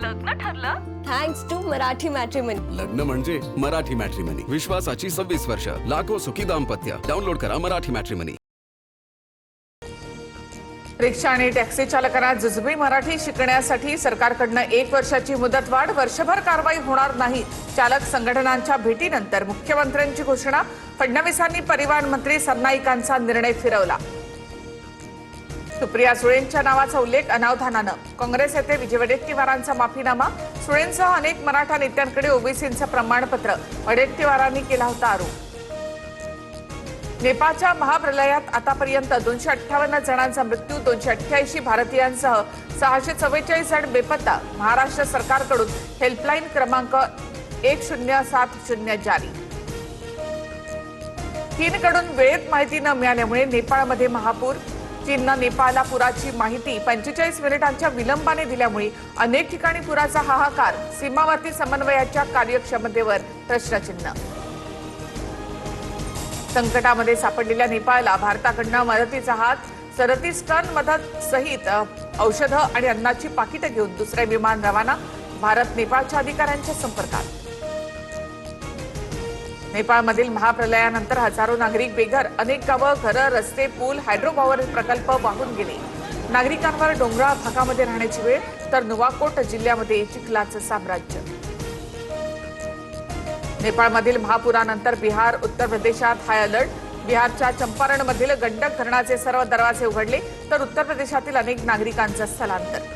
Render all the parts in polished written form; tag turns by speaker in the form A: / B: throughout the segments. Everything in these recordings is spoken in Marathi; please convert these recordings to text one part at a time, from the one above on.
A: लग्न ठरलं?
B: Thanks to Marathi matrimony.
C: लग्न म्हणजे मराठी मॅट्रिमनी. विश्वासाची 26 वर्ष. लाखो सुखी दाम्पत्य. डाउनलोड करा मराठी मॅट्रिमनी.
D: रिक्षा आणि टॅक्सी चालकांना जुजबी मराठी शिकण्यासाठी सरकारकडनं 1 वर्षाची मुदतवाढ. वर्षभर कारवाई होणार नाही. चालक संघटनांच्या भेटीनंतर मुख्यमंत्र्यांची घोषणा. फडणवीसांनी परिवहन मंत्री सरनाईकांचा निर्णय फिरवला. सुप्रिया सुळेंच्या नावाचा उल्लेख अनावधानानं. काँग्रेस नेते विजय वडेट्टीवारांचा माफीनामा. सुळेंसह अनेक मराठा नेत्यांकडे ओबीसींचं प्रमाणपत्र. वडेट्टीवारांनी केला होता आरोप. नेपाळच्या महाप्रलयात आतापर्यंत 258 जणांचा मृत्यू. 288 भारतीयांसह 644 जण बेपत्ता. महाराष्ट्र सरकारकडून हेल्पलाईन क्रमांक 1070 जारी. चीनकडून वेळेत माहिती न मिळाल्यामुळे नेपाळमध्ये महापूर. चीननं नेपाळला पुराची माहिती 45 मिनिटांच्या विलंबाने दिल्यामुळे अनेक ठिकाणी पुराचा हाहाकार. सीमावर्ती समन्वयाच्या कार्यक्षमतेवर प्रश्नचिन्ह. संकटामध्ये सापडलेल्या नेपाळला भारताकडनं मदतीचा हात. 37 टन मदत सहित औषधं आणि अन्नाची पाकिटं घेऊन दुसरे विमान रवाना. भारत नेपाळच्या अधिकाऱ्यांच्या संपर्कात. नेपाळमधील महाप्रलयानंतर हजारो नागरिक बेघर. अनेक गावं, घरं, रस्ते, पूल, हायड्रो पॉवर प्रकल्प वाहून गेले. नागरिकांवर डोंगराळ भागामध्ये राहण्याची वेळ. तर नुवाकोट जिल्ह्यामध्ये चिखलाचं साम्राज्य. नेपाळमधील महापुरानंतर बिहार, उत्तर प्रदेशात हाय अलर्ट. बिहारच्या चंपारणमधील गंडक धरणाचे सर्व दरवाजे उघडले. तर उत्तर प्रदेशातील अनेक नागरिकांचं स्थलांतर.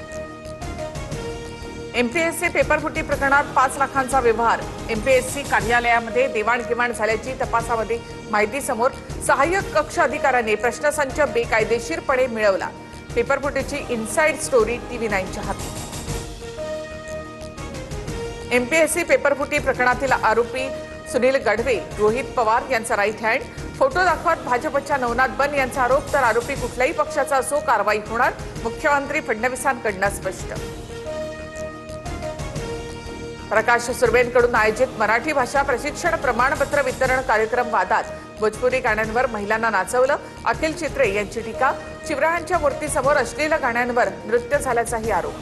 D: एमपीएससी पेपरफुटी प्रकरणात 5 लाखांचा व्यवहार. एमपीएससी कार्यालयामध्ये देवाणघेवाण झाल्याची तपासामध्ये माहिती समोर. सहाय्यक कक्ष अधिकाऱ्याने प्रश्नसंच बेकायदेशीरपणे मिळवला. पेपरफुटीची इनसाइड स्टोरी TV9च्या हाती. एमपीएससी पेपरफुटी प्रकरणातील आरोपी सुनील गढवे, रोहित पवार यांचा राईट हँड. फोटो दाखवत भाजपच्या नवनाथ बन यांचा आरोप. तर आरोपी कुठल्याही पक्षाचा असो कारवाई होणार. मुख्यमंत्री फडणवीसांकडनं स्पष्ट. प्रकाश सुर्वेंकडून आयोजित मराठी भाषा प्रशिक्षण प्रमाणपत्र वितरण कार्यक्रम वादात. भोजपुरी गाण्यांवर महिलांना नाचवलं. अखिल चित्रे यांची टीका. शिवरायांच्या मूर्तीसमोर अश्लील गाण्यांवर नृत्य झाल्याचाही आरोप.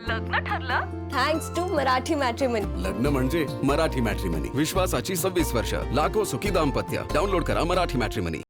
A: लग्न ठरलं?
B: Thanks to Marathi matrimony.
C: लग्न म्हणजे मराठी मॅट्रिमनी. विश्वासाची 26 वर्ष. लाखो सुखी दाम्पत्य. डाउनलोड करा मराठी मॅट्रिमनी.